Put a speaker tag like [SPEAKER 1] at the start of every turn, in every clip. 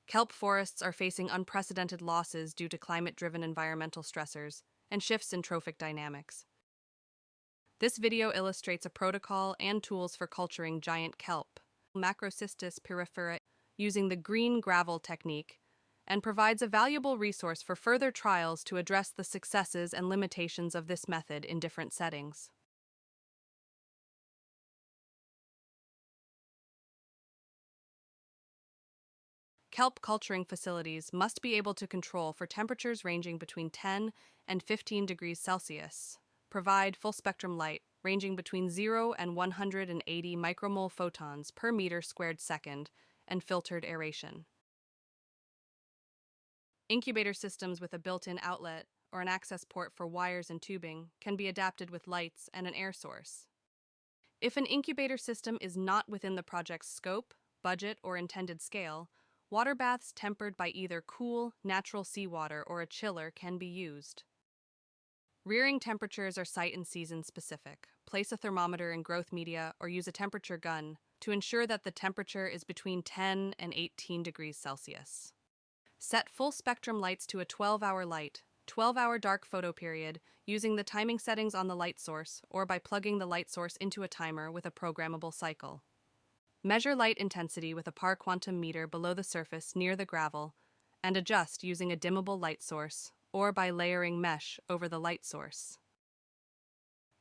[SPEAKER 1] Kelp forests are facing unprecedented losses due to climate-driven environmental stressors and shifts in trophic dynamics. This video illustrates a protocol and tools for culturing giant kelp, Macrocystis pyrifera, using the green gravel technique, and provides a valuable resource for further trials to address the successes and limitations of this method in different settings. Kelp culturing facilities must be able to control for temperatures ranging between 10 and 15 degrees Celsius, provide full spectrum light ranging between 0 and 180 micromole photons per meter squared second, and filtered aeration. Incubator systems with a built-in outlet or an access port for wires and tubing can be adapted with lights and an air source. If an incubator system is not within the project's scope, budget, or intended scale, water baths tempered by either cool, natural seawater or a chiller can be used. Rearing temperatures are site and season specific. Place a thermometer in growth media or use a temperature gun to ensure that the temperature is between 10 and 18 degrees Celsius. Set full spectrum lights to a 12-hour light, 12-hour dark photo period using the timing settings on the light source or by plugging the light source into a timer with a programmable cycle. Measure light intensity with a par quantum meter below the surface near the gravel and adjust using a dimmable light source or by layering mesh over the light source.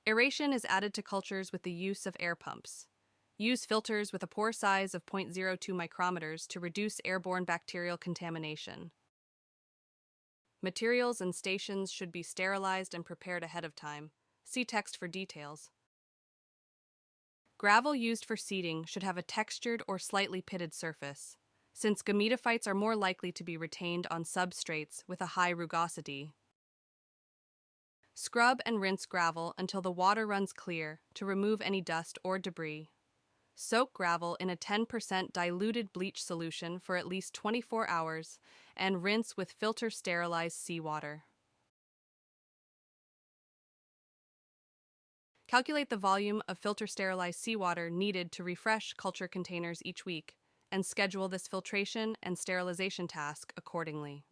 [SPEAKER 1] Aeration is added to cultures with the use of air pumps. Use filters with a pore size of 0.02 micrometers to reduce airborne bacterial contamination. Materials and stations should be sterilized and prepared ahead of time. See text for details. Gravel used for seeding should have a textured or slightly pitted surface, since gametophytes are more likely to be retained on substrates with a high rugosity. Scrub and rinse gravel until the water runs clear to remove any dust or debris. Soak gravel in a 10% diluted bleach solution for at least 24 hours and rinse with filter-sterilized seawater. Calculate the volume of filter-sterilized seawater needed to refresh culture containers each week and schedule this filtration and sterilization task accordingly.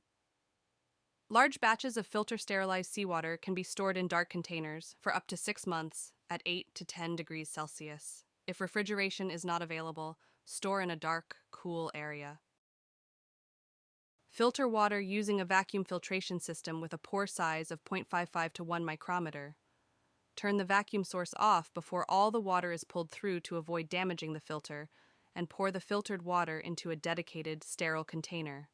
[SPEAKER 1] Large batches of filter-sterilized seawater can be stored in dark containers for up to 6 months at 8 to 10 degrees Celsius. If refrigeration is not available, store in a dark, cool area. Filter water using a vacuum filtration system with a pore size of 0.55 to 1 micrometer. Turn the vacuum source off before all the water is pulled through to avoid damaging the filter, and pour the filtered water into a dedicated, sterile container.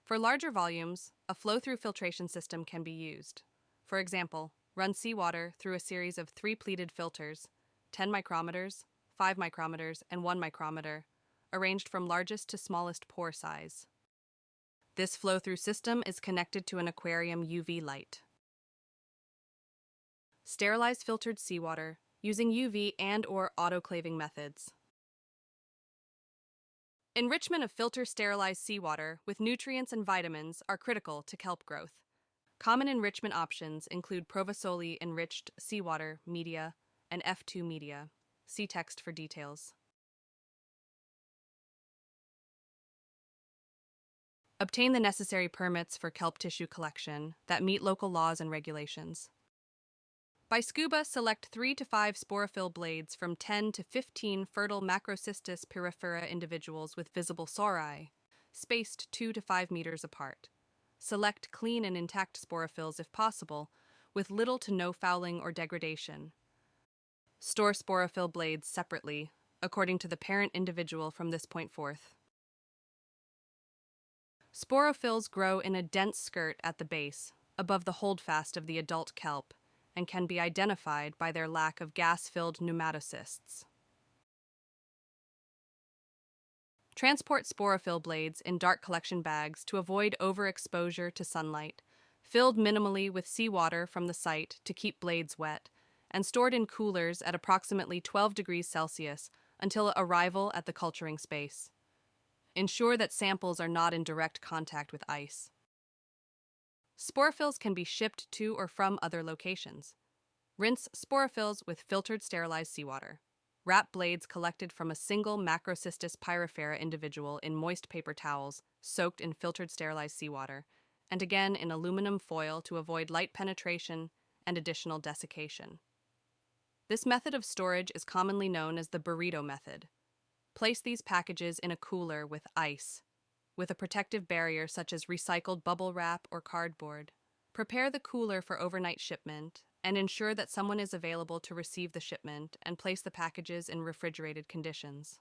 [SPEAKER 1] For larger volumes, a flow-through filtration system can be used. For example, run seawater through a series of 3 pleated filters, 10 micrometers, 5 micrometers, and 1 micrometer, arranged from largest to smallest pore size. This flow-through system is connected to an aquarium UV light. Sterilize filtered seawater using UV and/or autoclaving methods. Enrichment of filter-sterilized seawater with nutrients and vitamins are critical to kelp growth. Common enrichment options include Provosoli-enriched seawater media and F2 media. See text for details. Obtain the necessary permits for kelp tissue collection that meet local laws and regulations. By scuba, select 3 to 5 sporophyll blades from 10 to 15 fertile Macrocystis pyrifera individuals with visible sori, spaced 2 to 5 meters apart. Select clean and intact sporophylls if possible, with little to no fouling or degradation. Store sporophyll blades separately, according to the parent individual from this point forth. Sporophylls grow in a dense skirt at the base, above the holdfast of the adult kelp, and can be identified by their lack of gas-filled pneumatocysts. Transport sporophyll blades in dark collection bags to avoid overexposure to sunlight, filled minimally with seawater from the site to keep blades wet, and stored in coolers at approximately 12 degrees Celsius until arrival at the culturing space. Ensure that samples are not in direct contact with ice. Sporophylls can be shipped to or from other locations. Rinse sporophylls with filtered sterilized seawater. Wrap blades collected from a single Macrocystis pyrophora individual in moist paper towels soaked in filtered sterilized seawater, and again in aluminum foil to avoid light penetration and additional desiccation. This method of storage is commonly known as the burrito method. Place these packages in a cooler with ice, with a protective barrier such as recycled bubble wrap or cardboard. Prepare the cooler for overnight shipment and ensure that someone is available to receive the shipment and place the packages in refrigerated conditions.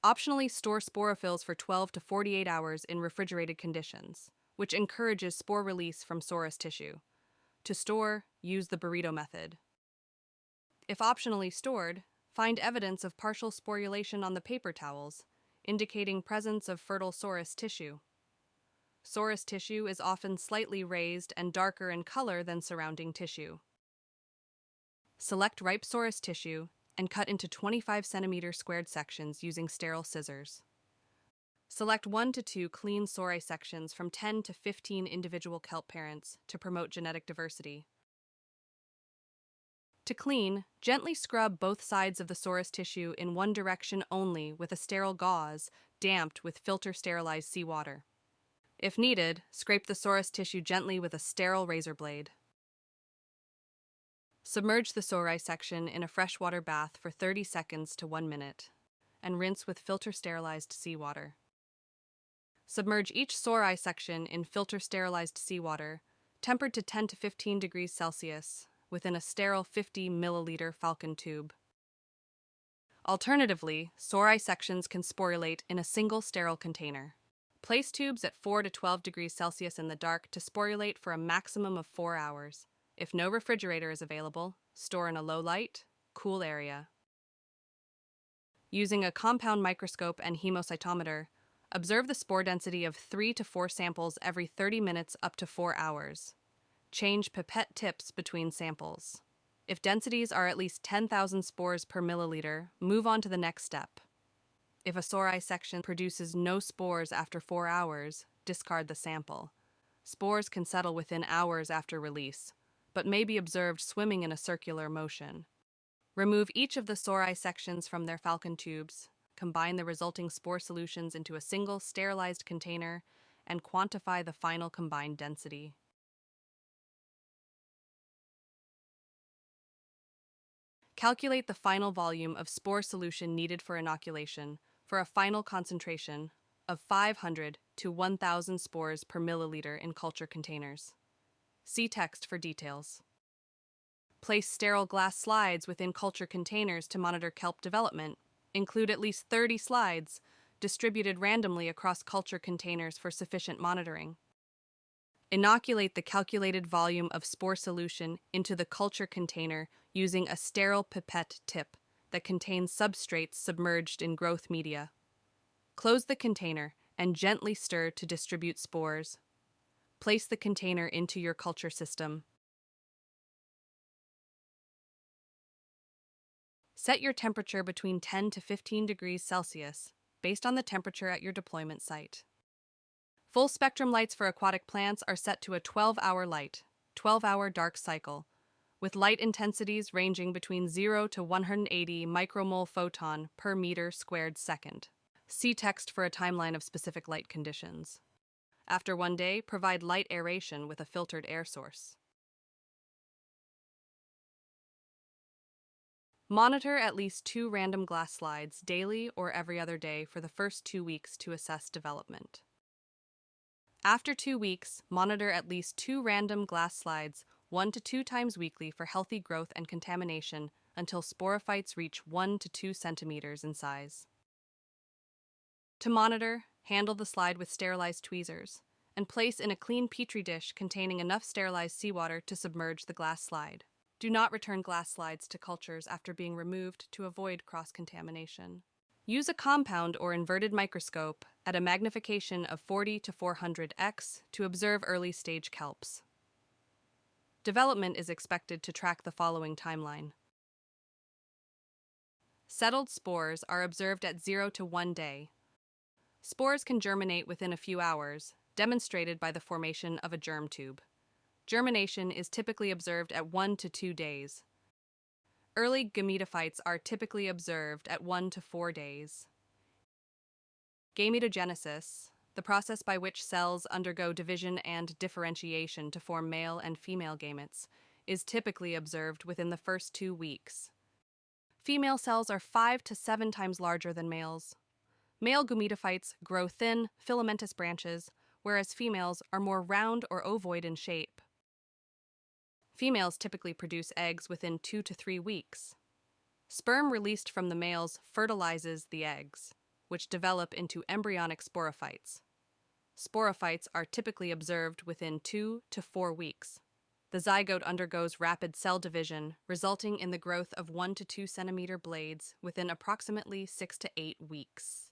[SPEAKER 1] Optionally, store sporophylls for 12 to 48 hours in refrigerated conditions, which encourages spore release from sorus tissue. To store, use the burrito method. If optionally stored, find evidence of partial sporulation on the paper towels, indicating presence of fertile sorus tissue. Sorus tissue is often slightly raised and darker in color than surrounding tissue. Select ripe sorus tissue and cut into 25 centimeter squared sections using sterile scissors. Select 1 to 2 clean sori sections from 10 to 15 individual kelp parents to promote genetic diversity. To clean, gently scrub both sides of the sorus tissue in one direction only with a sterile gauze damped with filter-sterilized seawater. If needed, scrape the sorus tissue gently with a sterile razor blade. Submerge the sori section in a freshwater bath for 30 seconds to 1 minute, and rinse with filter-sterilized seawater. Submerge each sori section in filter-sterilized seawater, tempered to 10 to 15 degrees Celsius, within a sterile 50 milliliter Falcon tube. Alternatively, sori sections can sporulate in a single sterile container. Place tubes at 4 to 12 degrees Celsius in the dark to sporulate for a maximum of 4 hours. If no refrigerator is available, store in a low light, cool area. Using a compound microscope and hemocytometer, observe the spore density of 3 to 4 samples every 30 minutes up to 4 hours. Change pipette tips between samples. If densities are at least 10,000 spores per milliliter, move on to the next step. If a sori section produces no spores after 4 hours, discard the sample. Spores can settle within hours after release, but may be observed swimming in a circular motion. Remove each of the sori sections from their Falcon tubes, combine the resulting spore solutions into a single sterilized container, and quantify the final combined density. Calculate the final volume of spore solution needed for inoculation for a final concentration of 500 to 1,000 spores per milliliter in culture containers. See text for details. Place sterile glass slides within culture containers to monitor kelp development. Include at least 30 slides, distributed randomly across culture containers for sufficient monitoring. Inoculate the calculated volume of spore solution into the culture container using a sterile pipette tip that contains substrates submerged in growth media. Close the container and gently stir to distribute spores. Place the container into your culture system. Set your temperature between 10 to 15 degrees Celsius, based on the temperature at your deployment site. Full spectrum lights for aquatic plants are set to a 12-hour light, 12-hour dark cycle, with light intensities ranging between 0 to 180 micromole photon per meter squared second. See text for a timeline of specific light conditions. After 1 day, provide light aeration with a filtered air source. Monitor at least 2 random glass slides daily or every other day for the first 2 weeks to assess development. After 2 weeks, monitor at least 2 random glass slides 1 to 2 times weekly for healthy growth and contamination until sporophytes reach 1 to 2 centimeters in size. To monitor, handle the slide with sterilized tweezers and place in a clean petri dish containing enough sterilized seawater to submerge the glass slide. Do not return glass slides to cultures after being removed to avoid cross-contamination. Use a compound or inverted microscope at a magnification of 40 to 400x to observe early-stage kelps. Development is expected to track the following timeline. Settled spores are observed at 0 to 1 day. Spores can germinate within a few hours, demonstrated by the formation of a germ tube. Germination is typically observed at 1 to 2 days. Early gametophytes are typically observed at 1 to 4 days. Gametogenesis, the process by which cells undergo division and differentiation to form male and female gametes, is typically observed within the first 2 weeks. Female cells are 5 to 7 times larger than males. Male gametophytes grow thin, filamentous branches, whereas females are more round or ovoid in shape. Females typically produce eggs within 2 to 3 weeks. Sperm released from the males fertilizes the eggs, which develop into embryonic sporophytes. Sporophytes are typically observed within 2 to 4 weeks. The zygote undergoes rapid cell division, resulting in the growth of 1 to 2 centimeter blades within approximately 6 to 8 weeks.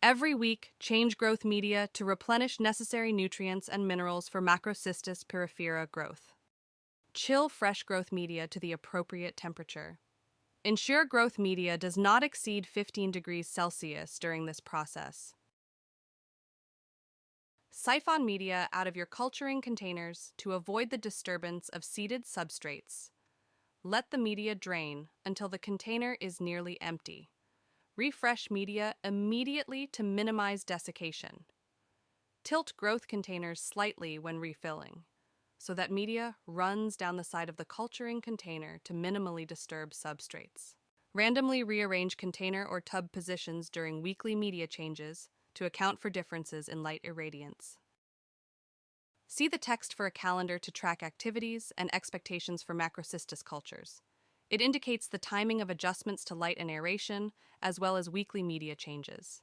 [SPEAKER 1] Every week, change growth media to replenish necessary nutrients and minerals for Macrocystis pyrifera growth. Chill fresh growth media to the appropriate temperature. Ensure growth media does not exceed 15 degrees Celsius during this process. Siphon media out of your culturing containers to avoid the disturbance of seeded substrates. Let the media drain until the container is nearly empty. Refresh media immediately to minimize desiccation. Tilt growth containers slightly when refilling, so that media runs down the side of the culturing container to minimally disturb substrates. Randomly rearrange container or tub positions during weekly media changes to account for differences in light irradiance. See the text for a calendar to track activities and expectations for Macrocystis cultures. It indicates the timing of adjustments to light and aeration, as well as weekly media changes.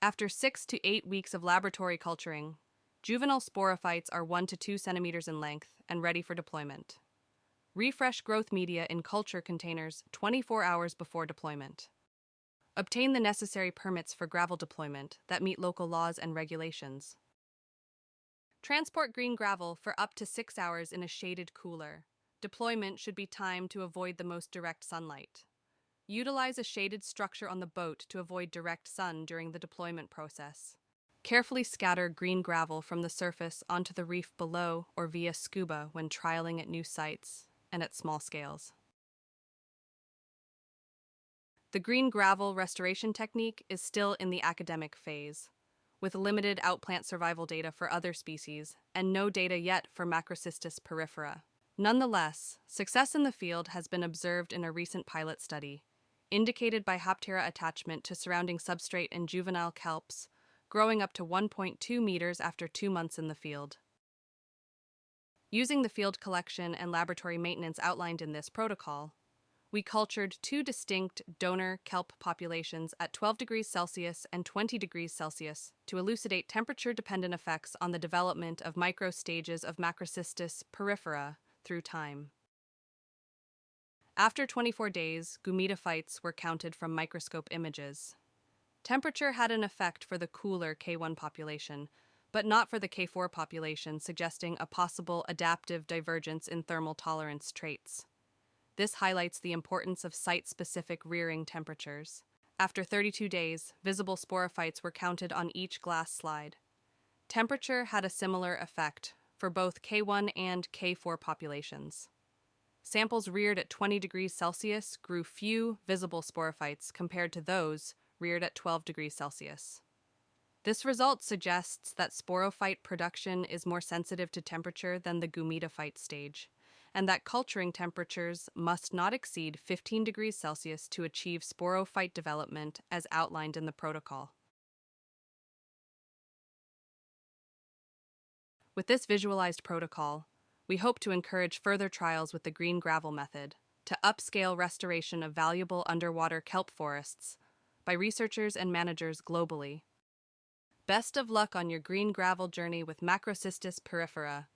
[SPEAKER 1] After 6 to 8 weeks of laboratory culturing, juvenile sporophytes are 1 to 2 centimeters in length and ready for deployment. Refresh growth media in culture containers 24 hours before deployment. Obtain the necessary permits for gravel deployment that meet local laws and regulations. Transport green gravel for up to 6 hours in a shaded cooler. Deployment should be timed to avoid the most direct sunlight. Utilize a shaded structure on the boat to avoid direct sun during the deployment process. Carefully scatter green gravel from the surface onto the reef below or via scuba when trialing at new sites and at small scales. The green gravel restoration technique is still in the academic phase, with limited outplant survival data for other species and no data yet for Macrocystis pyrifera. Nonetheless, success in the field has been observed in a recent pilot study, indicated by Haptera attachment to surrounding substrate and juvenile kelps, growing up to 1.2 meters after 2 months in the field. Using the field collection and laboratory maintenance outlined in this protocol, we cultured 2 distinct donor kelp populations at 12 degrees Celsius and 20 degrees Celsius to elucidate temperature-dependent effects on the development of microstages of Macrocystis pyrifera through time. After 24 days, gametophytes were counted from microscope images. Temperature had an effect for the cooler K1 population, but not for the K4 population, suggesting a possible adaptive divergence in thermal tolerance traits. This highlights the importance of site-specific rearing temperatures. After 32 days, visible sporophytes were counted on each glass slide. Temperature had a similar effect for both K1 and K4 populations. Samples reared at 20 degrees Celsius grew few visible sporophytes compared to those reared at 12 degrees Celsius. This result suggests that sporophyte production is more sensitive to temperature than the gametophyte stage, and that culturing temperatures must not exceed 15 degrees Celsius to achieve sporophyte development as outlined in the protocol. With this visualized protocol, we hope to encourage further trials with the green gravel method to upscale restoration of valuable underwater kelp forests by researchers and managers globally. Best of luck on your green gravel journey with Macrocystis pyrifera.